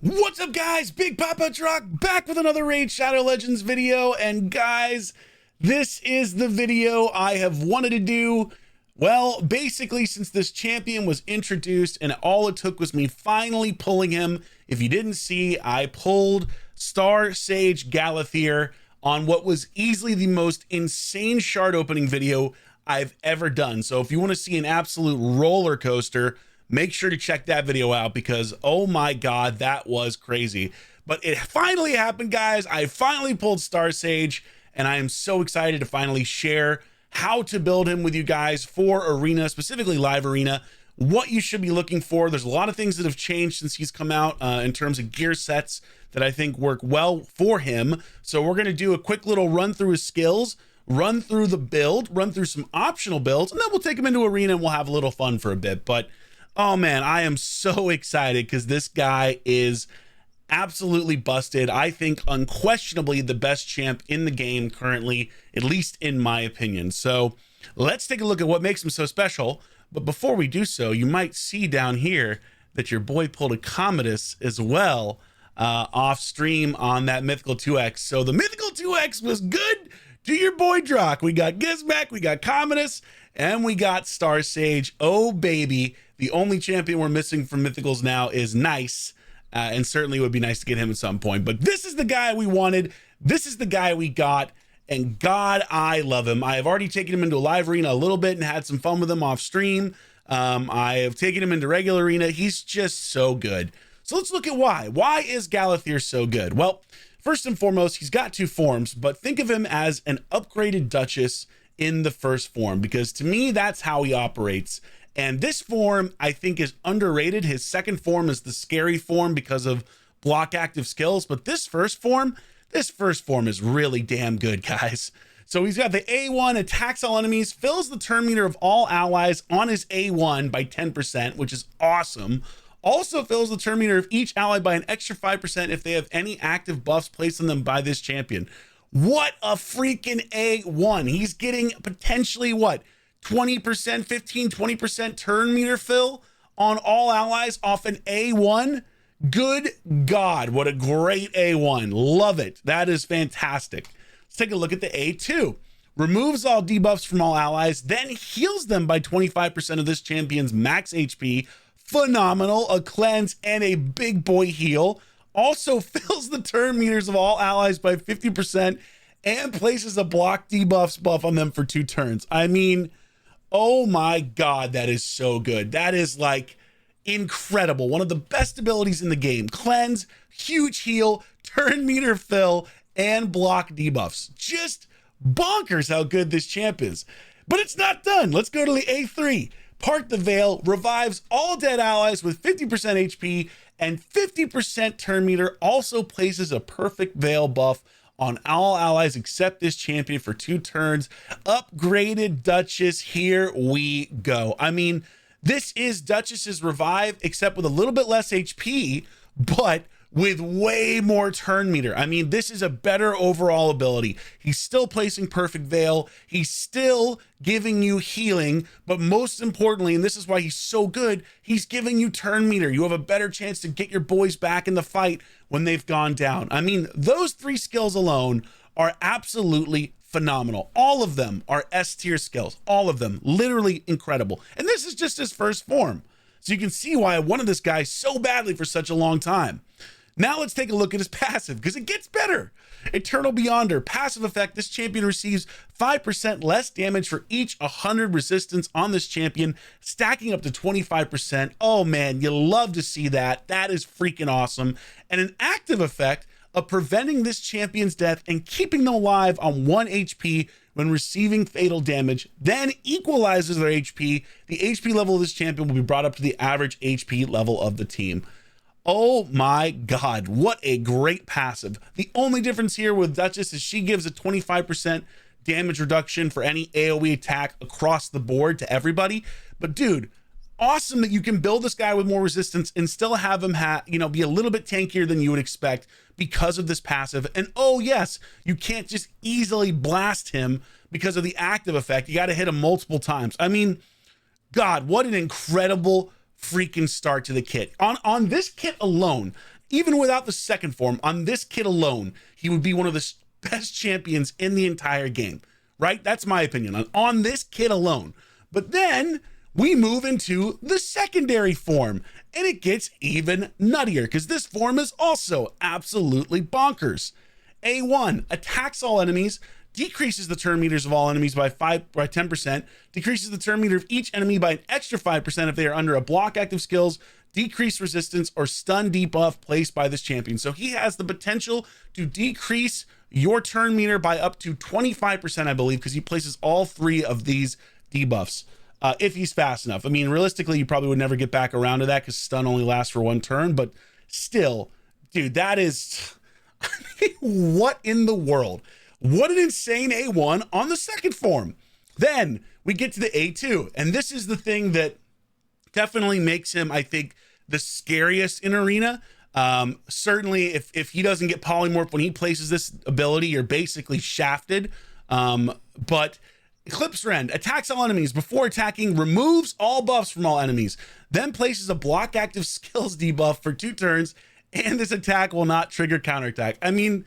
What's up, guys? Big Papa Drock back with another Raid Shadow Legends video. And guys, this is the video I have wanted to do. Well, basically, since this champion was introduced and all it took was me finally pulling him. If you didn't see, I pulled Star Sage GALATHIR on what was easily the most insane shard opening video I've ever done. So if you want to see an absolute roller coaster, make sure to check that video out because, oh my God, that was crazy. But it finally happened, guys. I finally pulled Star Sage, and I am so excited to finally share how to build him with you guys for Arena, specifically Live Arena, what you should be looking for. There's a lot of things that have changed since he's come out in terms of gear sets that I think work well for him. So we're going to do a quick little run through his skills, run through the build, run through some optional builds, and then we'll take him into Arena and we'll have a little fun for a bit. But oh man, I am so excited because this guy is absolutely busted. I think unquestionably the best champ in the game currently, at least in my opinion. So let's take a look at what makes him so special. But before we do so, you might see down here that your boy pulled a Commodus as well off stream on that Mythical 2X. So the Mythical 2X was good to your boy Drock. We got Gizmek, we got Commodus, and we got Star Sage. Oh baby. The only champion we're missing from Mythicals now is Nice, and certainly it would be nice to get him at some point. But this is the guy we wanted. This is the guy we got, and God, I love him. I have already taken him into a Live Arena a little bit and had some fun with him off stream. I have taken him into regular Arena. He's just so good. So let's look at why. Why is GALATHIR so good? Well, first and foremost, he's got two forms, but think of him as an upgraded Duchess in the first form, because to me, that's how he operates. And this form, I think, is underrated. His second form is the scary form because of block active skills. But this first form is really damn good, guys. So he's got the A1, attacks all enemies, fills the turn meter of all allies on his A1 by 10%, which is awesome. Also fills the turn meter of each ally by an extra 5% if they have any active buffs placed on them by this champion. What a freaking A1. He's getting potentially what? 20%, 15, 20% turn meter fill on all allies off an A1. Good God, what a great A1. Love it. That is fantastic. Let's take a look at the A2. Removes all debuffs from all allies, then heals them by 25% of this champion's max HP. Phenomenal. A cleanse and a big boy heal. Also fills the turn meters of all allies by 50% and places a block debuffs buff on them for 2 turns. I mean, oh my God, that is so good. That is like incredible. One of the best abilities in the game. Cleanse, huge heal, turn meter fill, and block debuffs. Just bonkers how good this champ is. But it's not done. Let's go to the A3. Part the Veil, revives all dead allies with 50% HP and 50% turn meter. Also places a perfect Veil buff on all allies except this champion for 2 turns. Upgraded Duchess, here we go. I mean, this is Duchess's revive, except with a little bit less HP, but with way more turn meter. I mean, this is a better overall ability. He's still placing perfect Veil. He's still giving you healing, but most importantly, and this is why he's so good, he's giving you turn meter. You have a better chance to get your boys back in the fight when they've gone down. I mean, those 3 skills alone are absolutely phenomenal. All of them are S tier skills. All of them, literally incredible. And this is just his first form. So you can see why I wanted this guy so badly for such a long time. Now let's take a look at his passive, because it gets better. Eternal Beyonder, passive effect. This champion receives 5% less damage for each 100 resistance on this champion, stacking up to 25%. Oh man, you love to see that. That is freaking awesome. And an active effect of preventing this champion's death and keeping them alive on 1 HP when receiving fatal damage, then equalizes their HP. The HP level of this champion will be brought up to the average HP level of the team. Oh my God, what a great passive. The only difference here with Duchess is she gives a 25% damage reduction for any AoE attack across the board to everybody. But dude, awesome that you can build this guy with more resistance and still have him be a little bit tankier than you would expect because of this passive. And oh yes, you can't just easily blast him because of the active effect. You got to hit him multiple times. I mean, God, what an incredible freaking start to the kit. On this kit alone, even without the second form, on this kit alone, he would be one of the best champions in the entire game, right? That's my opinion on this kit alone. But then we move into the secondary form, and it gets even nuttier because this form is also absolutely bonkers. A1 attacks all enemies, decreases the turn meters of all enemies by 10%, decreases the turn meter of each enemy by an extra 5% if they are under a block active skills, decrease resistance, or stun debuff placed by this champion. So he has the potential to decrease your turn meter by up to 25%, I believe, because he places all three of these debuffs. If he's fast enough. I mean, realistically, you probably would never get back around to that because stun only lasts for one turn, but still, dude, that is, I mean, what in the world? What an insane A1 on the second form. Then we get to the A2, and this is the thing that definitely makes him, I think, the scariest in Arena. Certainly, if he doesn't get polymorph when he places this ability, you're basically shafted. But Eclipse Rend attacks all enemies before attacking, removes all buffs from all enemies, then places a block active skills debuff for 2 turns, and this attack will not trigger counterattack. I mean,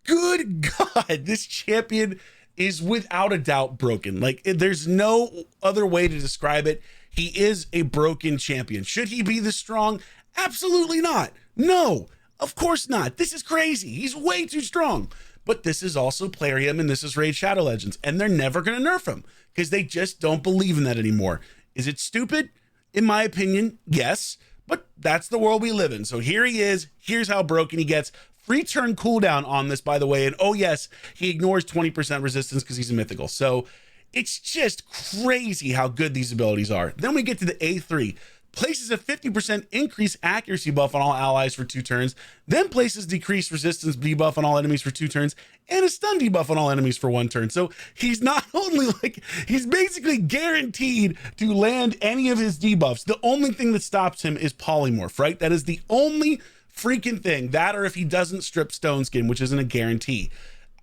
good God, this champion is without a doubt broken. Like, there's no other way to describe it. He is a broken champion. Should he be this strong? Absolutely not. No, of course not. This is crazy. He's way too strong. But this is also Plarium, and this is Raid Shadow Legends, and they're never going to nerf him because they just don't believe in that anymore. Is it stupid? In my opinion, yes, but that's the world we live in. So here he is. Here's how broken he gets. Free turn cooldown on this, by the way, and oh yes, he ignores 20% resistance because he's a mythical. So it's just crazy how good these abilities are. Then we get to the A3. Places a 50% increased accuracy buff on all allies for 2 turns, then places decreased resistance debuff on all enemies for 2 turns, and a stun debuff on all enemies for 1 turn. So he's not only like, he's basically guaranteed to land any of his debuffs. The only thing that stops him is polymorph, right? That is the only freaking thing. That, or if he doesn't strip stone skin, which isn't a guarantee.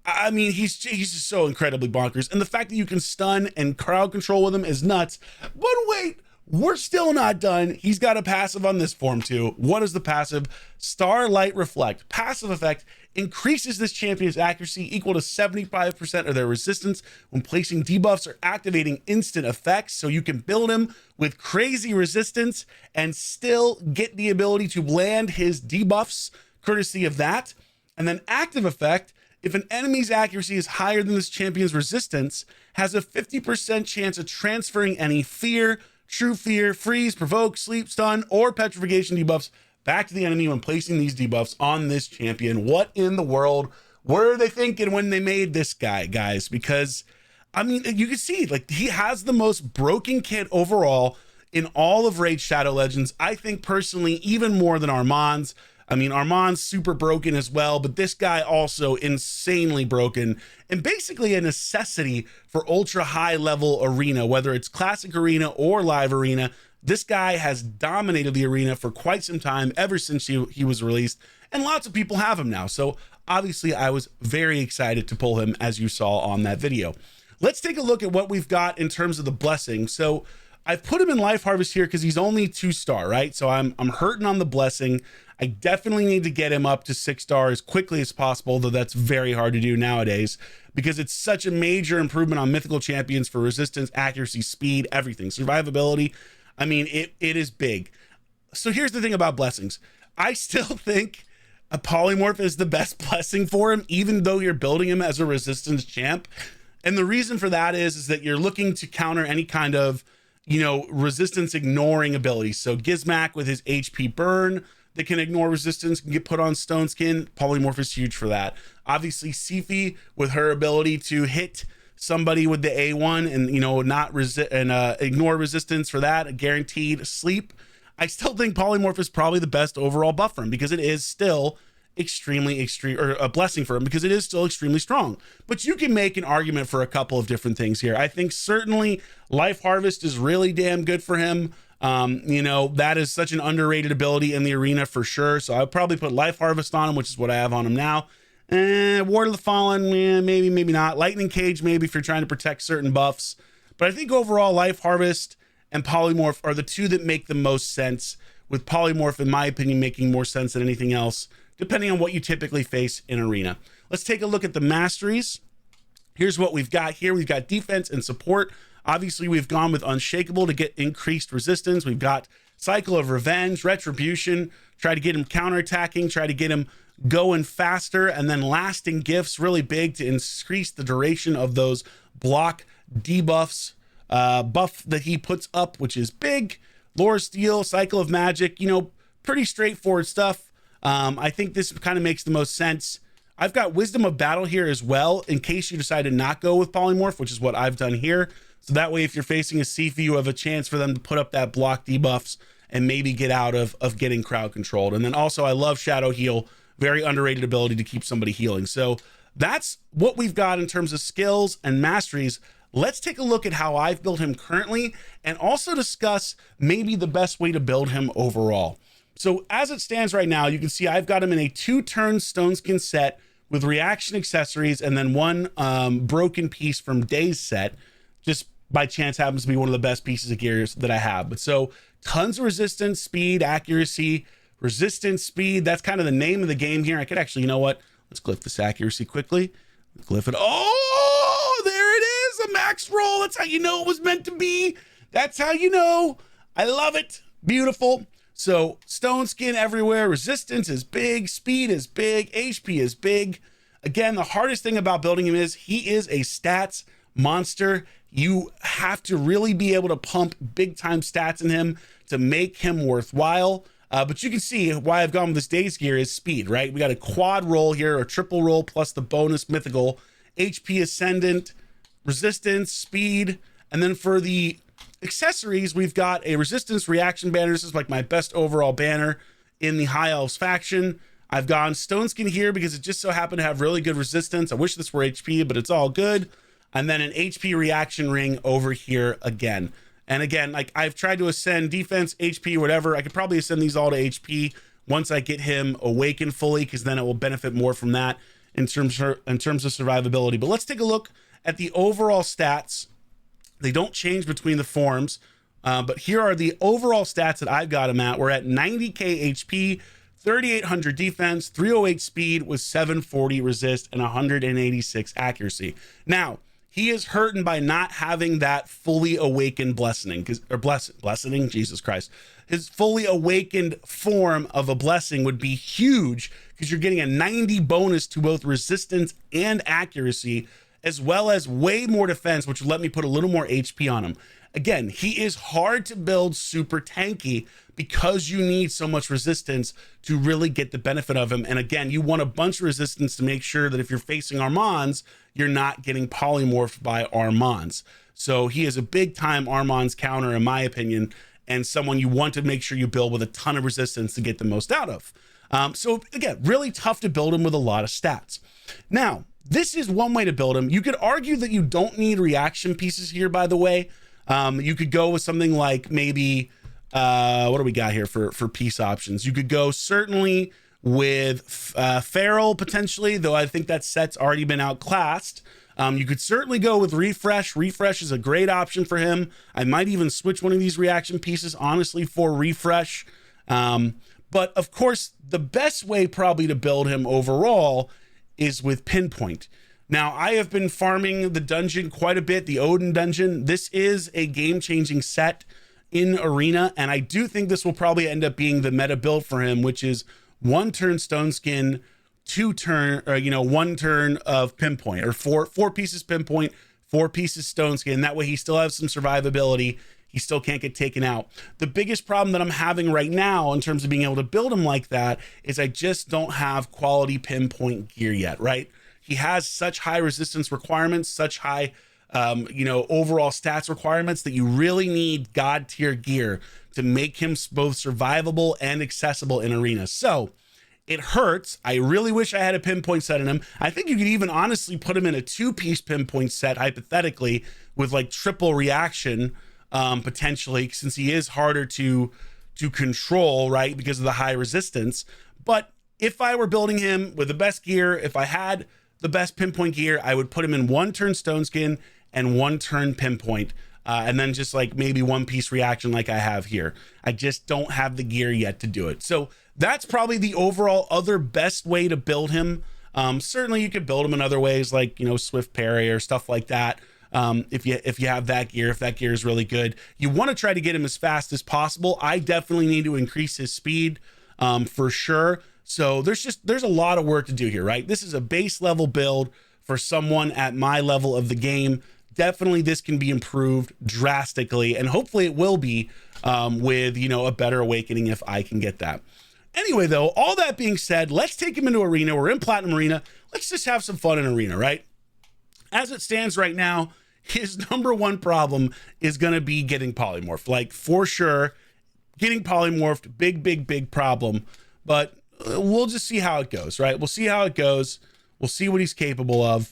I mean, he's just so incredibly bonkers. And the fact that you can stun and crowd control with him is nuts. But wait, we're still not done. He's got a passive on this form too. What is the passive? Starlight Reflect. Passive effect increases this champion's accuracy equal to 75% of their resistance when placing debuffs or activating instant effects. So you can build him with crazy resistance and still get the ability to land his debuffs courtesy of that. And then active effect, if an enemy's accuracy is higher than this champion's resistance, has a 50% chance of transferring any fear, true fear, freeze, provoke, sleep, stun, or petrification debuffs back to the enemy when placing these debuffs on this champion. What in the world were they thinking when they made this guy, guys? Because, I mean, you can see, like, he has the most broken kit overall in all of Raid Shadow Legends. I think personally, even more than Armand's. I mean, Armand's super broken as well, but this guy also insanely broken and basically a necessity for ultra high level arena, whether it's classic arena or live arena. This guy has dominated the arena for quite some time, ever since he was released, and lots of people have him now. So obviously I was very excited to pull him, as you saw on that video. Let's take a look at what we've got in terms of the blessing. So I've put him in Life Harvest here because he's only 2-star, right? So I'm hurting on the blessing. I definitely need to get him up to 6-star as quickly as possible, though that's very hard to do nowadays because it's such a major improvement on mythical champions for resistance, accuracy, speed, everything. Survivability, I mean, it is big. So here's the thing about blessings. I still think a polymorph is the best blessing for him, even though you're building him as a resistance champ. And the reason for that is that you're looking to counter any kind of, you know, resistance ignoring abilities. So Gizmak with his HP burn that can ignore resistance can get put on stone skin. Polymorph is huge for that. Obviously Sifi with her ability to hit somebody with the A1 and, you know, not ignore resistance for that, a guaranteed sleep. I still think polymorph is probably the best overall buff for him because it is still extremely or a blessing for him because it is still extremely strong. But you can make an argument for a couple of different things here. I think certainly Life Harvest is really damn good for him. You know, that is such an underrated ability in the arena for sure. So I'd probably put Life Harvest on him, which is what I have on him now. Ward of the Fallen, maybe not. Lightning Cage, maybe if you're trying to protect certain buffs. But I think overall Life Harvest and Polymorph are the two that make the most sense with polymorph, in my opinion, making more sense than anything else, depending on what you typically face in arena. Let's take a look at the masteries. Here's what we've got here. We've got defense and support. Obviously, we've gone with Unshakable to get increased resistance. We've got Cycle of Revenge, Retribution, try to get him counterattacking, try to get him going faster, and then Lasting Gifts, really big to increase the duration of those block debuffs, buff that he puts up, which is big. Lore Steel, Cycle of Magic, you know, pretty straightforward stuff. I think this kind of makes the most sense. I've got Wisdom of Battle here as well, in case you decide to not go with Polymorph, which is what I've done here. So that way, if you're facing a Sifu, you have a chance for them to put up that block debuffs and maybe get out of getting crowd controlled. And then also, I love Shadow Heal, very underrated ability to keep somebody healing. So that's what we've got in terms of skills and masteries. Let's take a look at how I've built him currently and also discuss maybe the best way to build him overall. So as it stands right now, you can see I've got him in a 2-turn Stone Skin set with reaction accessories and then one broken piece from Days set. Just by chance happens to be one of the best pieces of gear that I have. But so tons of resistance, speed, accuracy, resistance, speed. That's kind of the name of the game here. I could actually, you know what? Let's glyph this accuracy quickly. Glyph it. Oh, there it is. A max roll. That's how you know it was meant to be. That's how you know. I love it. Beautiful. So Stone Skin everywhere. Resistance is big. Speed is big. HP is big. Again, the hardest thing about building him is he is a stats monster. You have to really be able to pump big time stats in him to make him worthwhile. But you can see why I've gone with this Days gear is speed, right? We got a quad roll here, a triple roll plus the bonus mythical, HP ascendant, resistance, speed. And then for the accessories, we've got a resistance reaction banner. This is like my best overall banner in the High Elves faction. I've gone Stone Skin here because it just so happened to have really good resistance. I wish this were HP, but it's all good. And then an HP reaction ring over here again. And again, like I've tried to ascend defense, HP, whatever. I could probably ascend these all to HP once I get him awakened fully, because then it will benefit more from that in terms of survivability. But let's take a look at the overall stats. They don't change between the forms, but here are the overall stats that I've got him at. We're at 90k HP, 3800 defense, 308 speed with 740 resist and 186 accuracy. Now, he is hurting by not having that fully awakened blessing, blessing, Jesus Christ. His fully awakened form of a blessing would be huge because you're getting a 90 bonus to both resistance and accuracy, as well as way more defense, which would let me put a little more HP on him. Again, he is hard to build super tanky because you need so much resistance to really get the benefit of him. And again, you want a bunch of resistance to make sure that if you're facing Armands, you're not getting polymorphed by Armands. So he is a big time Armands counter, in my opinion, and someone you want to make sure you build with a ton of resistance to get the most out of. So again, really tough to build him with a lot of stats. Now, this is one way to build him. You could argue that you don't need reaction pieces here, by the way. You could go with something like maybe, what do we got here for piece options? You could go certainly with Feral potentially, though I think that set's already been outclassed. You could certainly go with Refresh. Refresh is a great option for him. I might even switch one of these reaction pieces, honestly, for Refresh. But of course, the best way probably to build him overall is with Pinpoint. Now, I have been farming the dungeon quite a bit, the Odin dungeon. This is a game-changing set in Arena, and I do think this will probably end up being the meta build for him, which is 1 turn Stone Skin, 1 turn of Pinpoint, or four pieces Pinpoint, 4 pieces Stone Skin. That way he still has some survivability. He still can't get taken out. The biggest problem that I'm having right now in terms of being able to build him like that is I just don't have quality Pinpoint gear yet, right? He has such high resistance requirements, such high, overall stats requirements that you really need God tier gear to make him both survivable and accessible in Arena. So it hurts. I really wish I had a Pinpoint set in him. I think you could even honestly put him in a 2-piece Pinpoint set, hypothetically, with like triple reaction, potentially, since he is harder to control, right, because of the high resistance. But if I were building him with the best gear, if I had the best Pinpoint gear, I would put him in 1 turn Stone Skin and 1 turn Pinpoint. and then just like maybe one piece reaction like I have here. I just don't have the gear yet to do it. So that's probably the overall other best way to build him. Certainly you could build him in other ways, like, you know, swift parry or stuff like that. If you have that gear, if that gear is really good, you want to try to get him as fast as possible. I definitely need to increase his speed, for sure. So there's a lot of work to do here, right? This is a base level build for someone at my level of the game. Definitely this can be improved drastically, and hopefully it will be, with, you know, a better awakening if I can get that. Anyway, though, all that being said, let's take him into Arena. We're in Platinum Arena. Let's just have some fun in Arena, right? As it stands right now, his #1 problem is going to be getting polymorphed. Like, for sure, getting polymorphed, big problem. But we'll just see how it goes, right? We'll see how it goes. We'll see what he's capable of.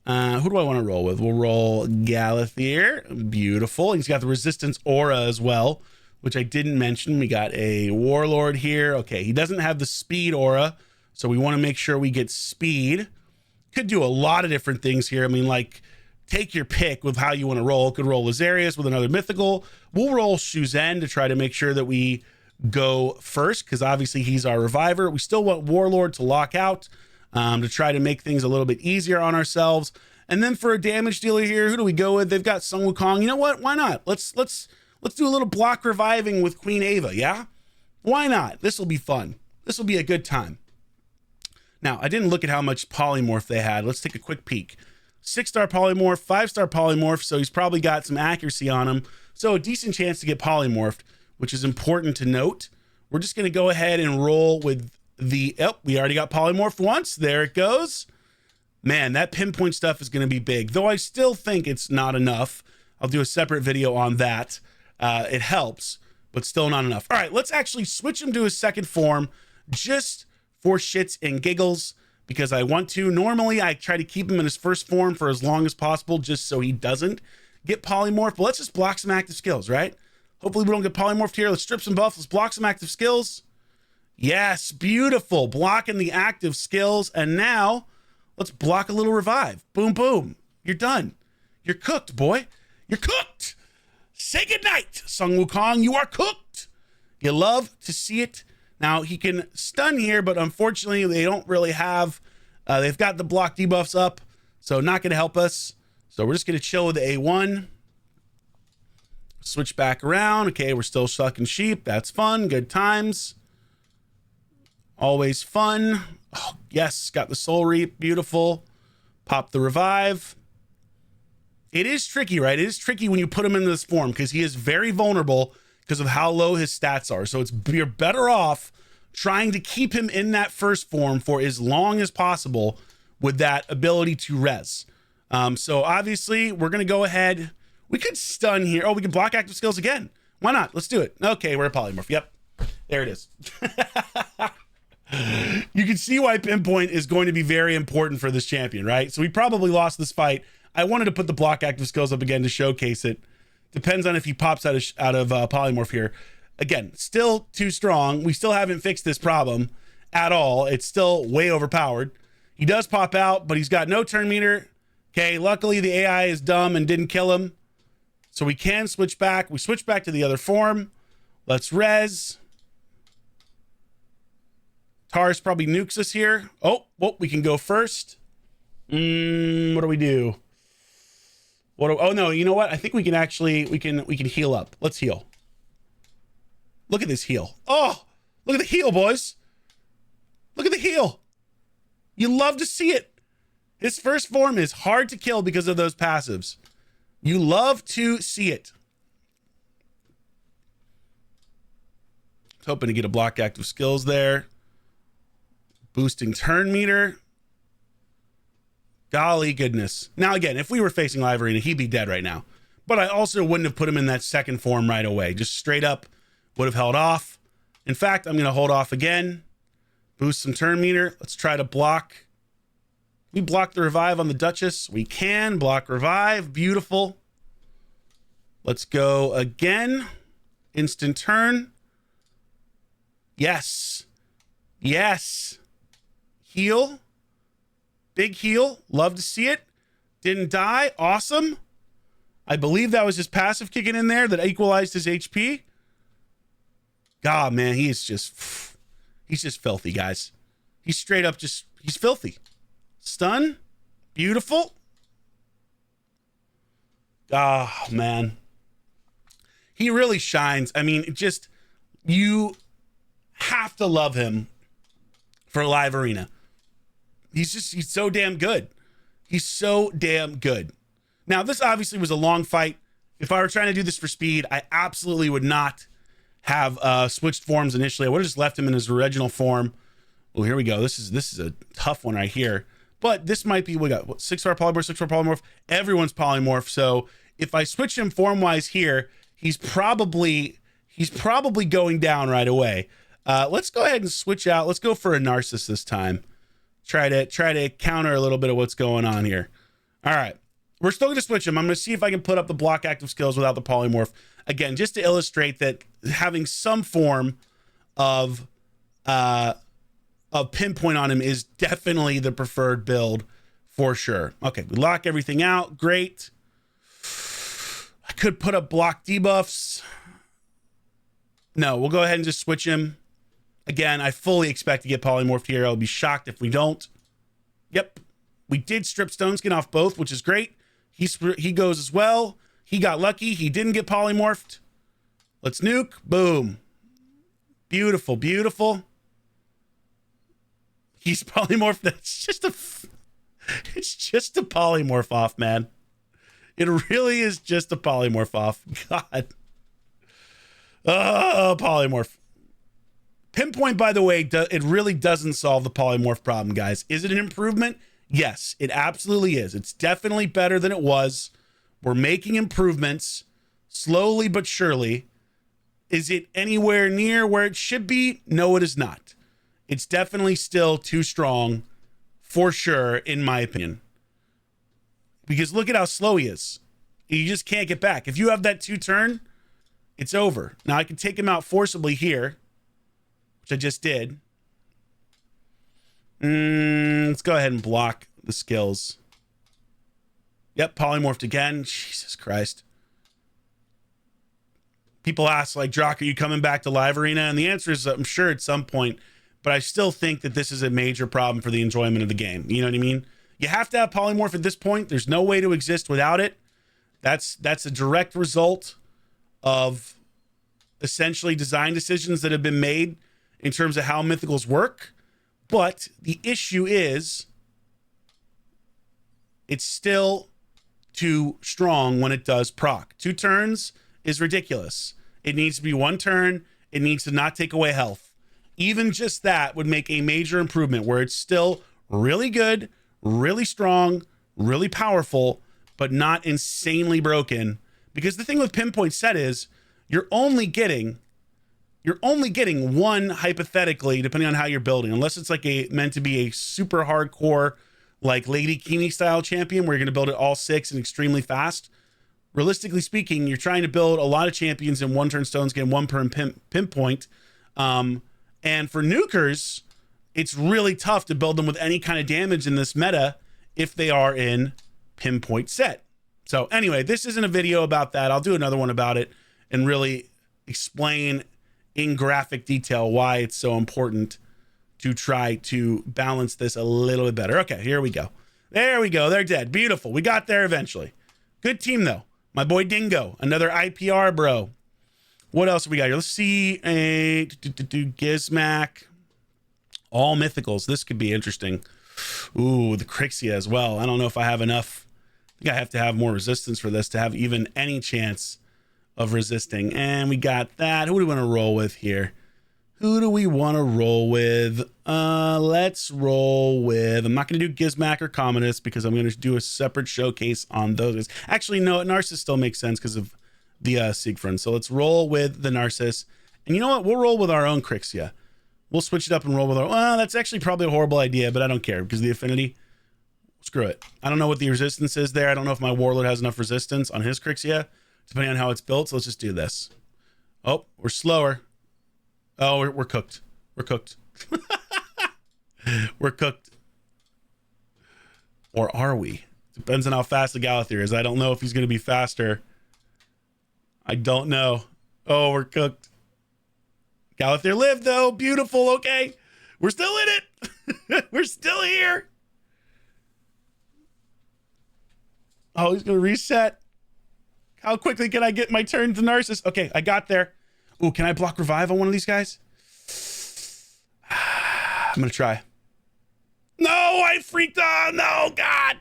Who do I want to roll with? We'll roll GALATHIR. Beautiful. He's got the resistance aura as well, which I didn't mention. We got a warlord here. Okay, he doesn't have the speed aura, so we want to make sure we get speed. Could do a lot of different things here. I mean, like, take your pick with how you want to roll. Could roll Lazarius with another mythical. We'll roll Shuzen to try to make sure that we go first, because obviously he's our reviver. We still want warlord to lock out, to try to make things a little bit easier on ourselves. And then for a damage dealer here, who do we go with? They've got Sun Wukong. You know what? Why not? Let's do a little block reviving with Queen Ava, yeah? Why not? This will be fun. This will be a good time. Now, I didn't look at how much polymorph they had. Let's take a quick peek. 6-star polymorph, 5-star polymorph, so he's probably got some accuracy on him. So a decent chance to get polymorphed, which is important to note. We're just going to go ahead and roll with the... Oh, we already got polymorphed once. There it goes. Man, that pinpoint stuff is going to be big, though I still think it's not enough. I'll do a separate video on that. It helps, but still not enough. All right, let's actually switch him to his second form just for shits and giggles, because I want to. Normally, I try to keep him in his first form for as long as possible just so he doesn't get polymorphed. But let's just block some active skills, right? Hopefully we don't get polymorphed here. Let's strip some buffs. Let's block some active skills. Yes, beautiful. Blocking the active skills. And now let's block a little revive. Boom, boom. You're done. You're cooked, boy. You're cooked. Say goodnight, Sun Wukong. You are cooked. You love to see it. Now, he can stun here, but unfortunately, they don't really have... they've got the block debuffs up, so not going to help us. So we're just going to chill with the A1. Switch back around. Okay, we're still sucking sheep. That's fun. Good times. Always fun. Oh, yes, got the Soul Reap. Beautiful. Pop the revive. It is tricky, right? It is tricky when you put him in this form, because he is very vulnerable because of how low his stats are. So you're better off trying to keep him in that first form for as long as possible with that ability to res. So obviously we're going to go ahead. We could stun here. Oh, we can block active skills again. Why not? Let's do it. Okay, we're a polymorph. Yep. There it is. You can see why pinpoint is going to be very important for this champion, right? So we probably lost this fight. I wanted to put the block active skills up again to showcase it. Depends on if he pops out of polymorph here. Again, still too strong. We still haven't fixed this problem at all. It's still way overpowered. He does pop out, but he's got no turn meter. Okay, luckily the AI is dumb and didn't kill him. So we can switch back. We switch back to the other form. Let's res. Taurus probably nukes us here. Oh, well, we can go first. What do we do? Oh no, you know what? I think we can actually, we can heal up. Let's heal. Look at this heal. Oh, look at the heal, boys. Look at the heal. You love to see it. His first form is hard to kill because of those passives. You love to see it. Hoping to get a block active skills there. Boosting turn meter. Golly goodness. Now again, if we were facing Live Arena, he'd be dead right now. But I also wouldn't have put him in that second form right away. Just straight up would have held off. In fact, I'm going to hold off again. Boost some turn meter. Let's try to block. We block the revive on the Duchess. We can block revive. Beautiful. Let's go again. Instant turn. Yes. Yes. Heal. Big heal. Love to see it. Didn't die. Awesome. I believe that was his passive kicking in there that equalized his HP. God, man, he's just filthy, guys. He's straight up he's filthy. Stun. Beautiful. Oh, man. He really shines. I mean, you have to love him for Live Arena. He's so damn good. He's so damn good. Now, this obviously was a long fight. If I were trying to do this for speed, I absolutely would not have switched forms initially. I would have just left him in his original form. Well, here we go. This is a tough one right here. But this might be, we got what, 6-star polymorph, 6-star polymorph. Everyone's polymorph. So if I switch him form-wise here, he's probably going down right away. Let's go ahead and switch out. Let's go for a Narcissus this time. Try to counter a little bit of what's going on here. All right. We're still going to switch him. I'm going to see if I can put up the block active skills without the polymorph. Again, just to illustrate that having some form of pinpoint on him is definitely the preferred build for sure. Okay, we lock everything out. Great. I could put up block debuffs. No, we'll go ahead and just switch him. Again, I fully expect to get polymorphed here. I'll be shocked if we don't. Yep. We did strip Stone Skin off both, which is great. He goes as well. He got lucky. He didn't get polymorphed. Let's nuke. Boom. Beautiful, beautiful. He's polymorphed. It's just a polymorph off, man. It really is just a polymorph off. God. Polymorph. Pinpoint, by the way, it really doesn't solve the polymorph problem, guys. Is it an improvement? Yes, it absolutely is. It's definitely better than it was. We're making improvements slowly but surely. Is it anywhere near where it should be? No, it is not. It's definitely still too strong, for sure, in my opinion. Because look at how slow he is. You just can't get back. If you have that 2-turn, it's over. Now, I can take him out forcibly here, which I just did. Let's go ahead and block the skills. Yep, polymorphed again. Jesus Christ. People ask, like, Drock, are you coming back to Live Arena? And the answer is, I'm sure at some point, but I still think that this is a major problem for the enjoyment of the game. You know what I mean? You have to have polymorph at this point. There's no way to exist without it. That's a direct result of essentially design decisions that have been made in terms of how mythicals work. But the issue is it's still too strong when it does proc. 2 turns is ridiculous. It needs to be 1 turn. It needs to not take away health. Even just that would make a major improvement where it's still really good, really strong, really powerful, but not insanely broken. Because the thing with pinpoint set is you're only getting 1 hypothetically, depending on how you're building, unless it's like meant to be a super hardcore, like Lady Kimi style champion where you're going to build it all 6 and extremely fast. Realistically speaking, you're trying to build a lot of champions in 1-turn Stone Skin, 1 per pinpoint. And for nukers, it's really tough to build them with any kind of damage in this meta if they are in pinpoint set. So anyway, this isn't a video about that. I'll do another one about it and really explain in graphic detail why it's so important to try to balance this a little bit better. Okay, here we go. There we go. They're dead. Beautiful. We got there eventually. Good team, though. My boy Dingo, another IPR, bro. What else we got here? Let's see. Gizmac. All mythicals. This could be interesting. Ooh, the Crixia as well. I don't know if I have enough. I think I have to have more resistance for this to have even any chance of resisting. And we got that. Who do we want to roll with here? Who do we want to roll with? Let's roll with... I'm not going to do Gizmac or Commodus because I'm going to do a separate showcase on those. Actually, no, Narcissus still makes sense because of the Siegfried. So let's roll with the Narcissus. And you know what? We'll roll with our own Crixia. We'll switch it up and roll with our... Well, that's actually probably a horrible idea, but I don't care because the affinity... Screw it. I don't know what the resistance is there. I don't know if my Warlord has enough resistance on his Crixia, depending on how it's built. So let's just do this. Oh, we're slower. Oh, we're cooked. We're cooked. We're cooked. Or are we? Depends on how fast the Galathir is. I don't know if he's going to be faster. I don't know. Oh, we're cooked. Galathir lived, though. Beautiful. Okay. We're still in it. We're still here. Oh, he's going to reset. How quickly can I get my turn to Narcissus? Okay, I got there. Ooh, can I block revive on one of these guys? I'm going to try. No, I freaked out. No, God.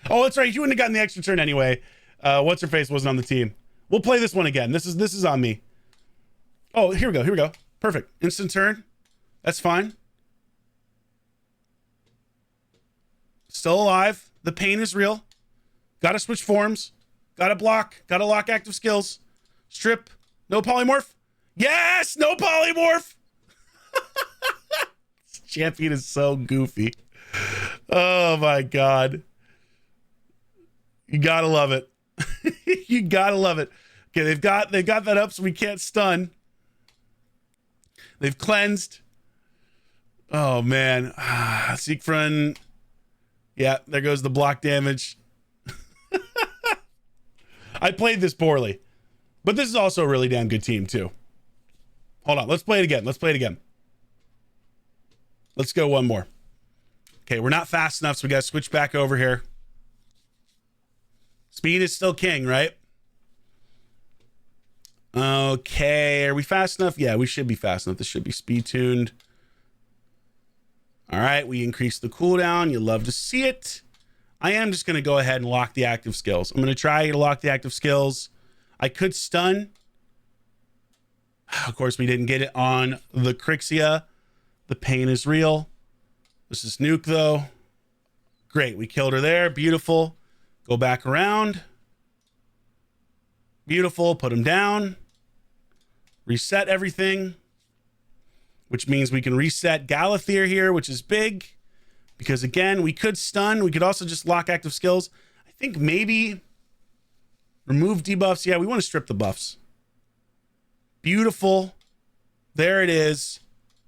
Oh, that's right. You wouldn't have gotten the extra turn anyway. What's her face wasn't on the team. We'll play this one again. This is on me. Oh, here we go. Here we go. Perfect. Instant turn. That's fine. Still alive. The pain is real. Gotta switch forms. Gotta block. Gotta lock active skills. Strip. No polymorph. Yes! No polymorph! This champion is so goofy. Oh my God. You gotta love it. You gotta love it. Okay, they've got that up so we can't stun. They've cleansed. Oh man. Siegfried. Yeah, there goes the block damage. I played this poorly, but this is also a really damn good team too. Hold on, let's play it again. Let's play it again. Let's go one more. Okay, we're not fast enough, so we got to switch back over here. Speed is still king, right? Okay, are we fast enough? Yeah, we should be fast enough. This should be speed tuned. All right, we increase the cooldown. You love to see it. I am just going to go ahead and lock the active skills. I'm going to try to lock the active skills. I could stun. Of course, we didn't get it on the Crixia. The pain is real. This is nuke, though. Great, we killed her there. Beautiful. Go back around. Beautiful. Put him down. Reset everything. Which means we can reset Galathir here, which is big. Because again, we could stun. We could also just lock active skills. I think maybe remove debuffs. Yeah, we want to strip the buffs. Beautiful. There it is.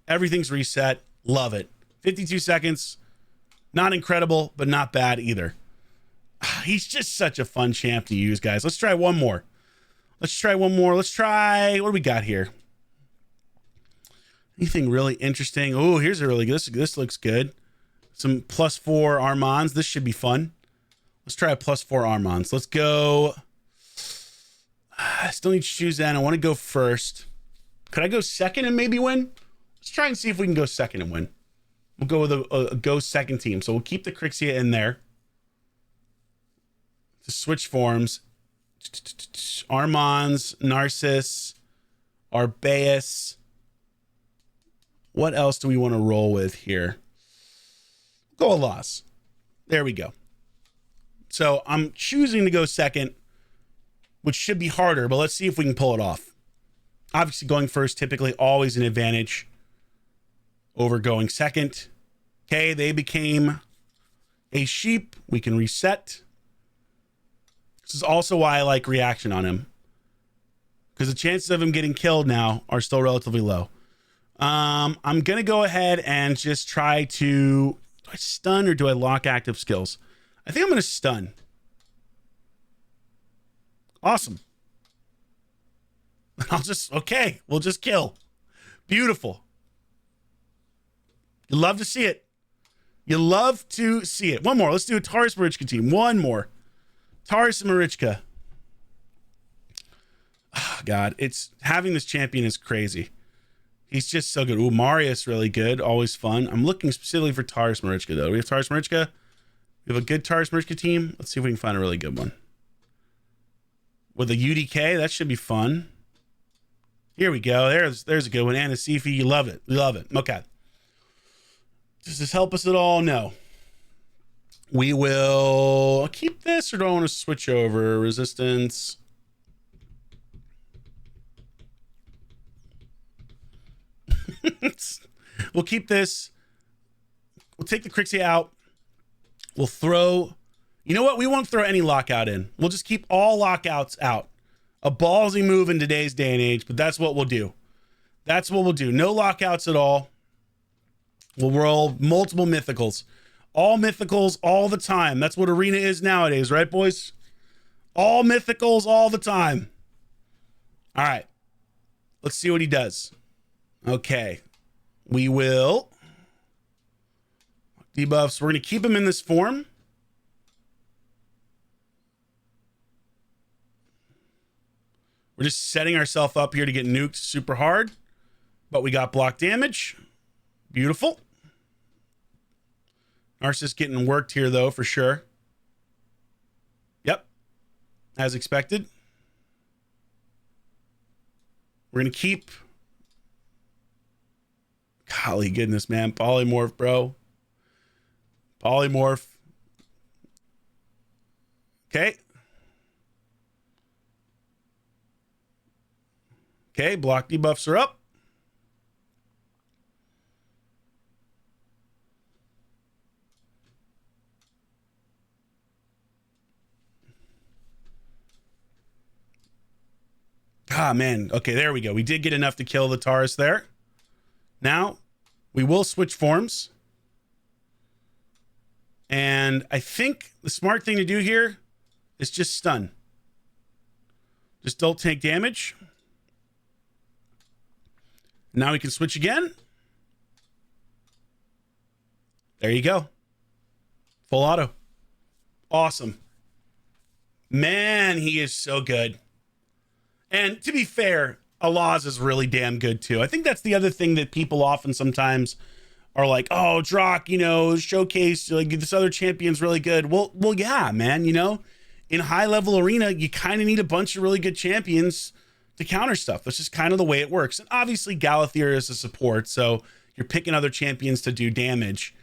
Everything's reset. Love it. 52 seconds. Not incredible, but not bad either. He's just such a fun champ to use, guys. Let's try one more. Let's try one more. Let's try, what do we got here? Anything really interesting? Oh, here's a really good, this looks good. Some +4 Armands. This should be fun. Let's try a +4 Armands. Let's go. I still need to choose that. I want to go first. Could I go second and maybe win? Let's try and see if we can go second and win. We'll go with a go second team. So we'll keep the Crixia in there. To switch forms. Armands, Narcissus, Arbaeus. What else do we want to roll with here? Go a loss. There we go. So I'm choosing to go second, which should be harder, but let's see if we can pull it off. Obviously, going first, typically always an advantage over going second. Okay, they became a sheep. We can reset. This is also why I like reaction on him, because the chances of him getting killed now are still relatively low. I'm going to go ahead and just try to... Do I stun or do I lock active skills? I think I'm going to stun. Awesome. I'll just... Okay, we'll just kill. Beautiful. You love to see it. You love to see it. One more. Let's do a Taurus Marichka team. One more. Taurus and Marichka. Oh, God, it's... Having this champion is crazy. He's just so good. Ooh, Marius really good. Always fun. I'm looking specifically for Taurus Marichka, though. We have Taurus Marichka. We have a good Taurus Marichka team. Let's see if we can find a really good one. With a UDK, that should be fun. Here we go. There's a good one. Anasifi, you love it. You love it. Okay. Does this help us at all? No. We will keep this, or do I want to switch over? Resistance. We'll keep this. We'll take the Crixia out. We'll throw... You know what? We won't throw any lockout in. We'll just keep all lockouts out. A ballsy move in today's day and age, but that's what we'll do. That's what we'll do. No lockouts at all. We'll roll multiple mythicals. All mythicals all the time. That's what Arena is nowadays, right, boys? All mythicals all the time. All right. Let's see what he does. Okay. We will. Debuffs. We're going to keep him in this form. We're just setting ourselves up here to get nuked super hard. But we got block damage. Beautiful. Narcissus getting worked here, though, for sure. Yep. As expected. We're going to keep... Golly goodness, man. Polymorph, bro. Polymorph. Okay. Okay, block debuffs are up. Ah, man. Okay, there we go. We did get enough to kill the Taurus there. Now, we will switch forms. And I think the smart thing to do here is just stun. Just don't take damage. Now we can switch again. There you go. Full auto. Awesome. Man, he is so good. And to be fair, Alaz is really damn good too. I think that's the other thing that people often sometimes are like, oh, Drock, you know, showcase, like, this other champion's really good. Well, yeah, man, you know, in high level arena, you kind of need a bunch of really good champions to counter stuff. That's just kind of the way it works. And obviously Galathir is a support, so you're picking other champions to do damage.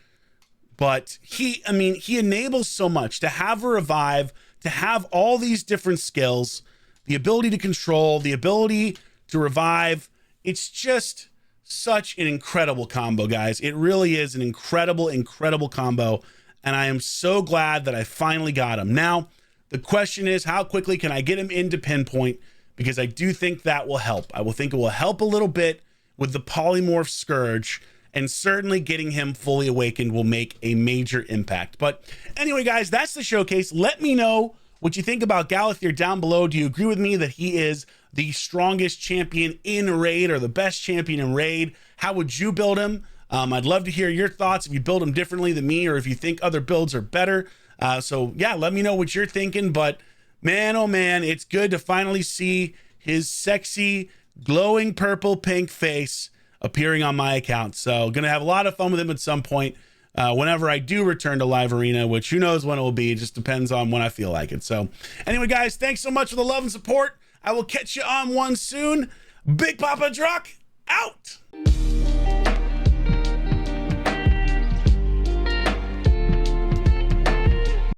But he enables so much to have a revive, to have all these different skills, the ability to control, the ability to revive. It's just such an incredible combo, guys. It really is an incredible, incredible combo. And I am so glad that I finally got him. Now, the question is, how quickly can I get him into pinpoint? Because I do think that will help. I will think it will help a little bit with the Polymorph Scourge, and certainly getting him fully awakened will make a major impact. But anyway, guys, that's the showcase. Let me know what you think about Galathir down below. Do you agree with me that he is the strongest champion in Raid, or the best champion in Raid? How would you build him? I'd love to hear your thoughts if you build him differently than me, or if you think other builds are better. So yeah, let me know what you're thinking. But man, oh man, it's good to finally see his sexy, glowing purple pink face appearing on my account. So gonna have a lot of fun with him at some point whenever I do return to live arena, which who knows when it will be. It just depends on when I feel like it. So anyway, guys, thanks so much for the love and support. I will catch you on one soon. Big Papa Drock out.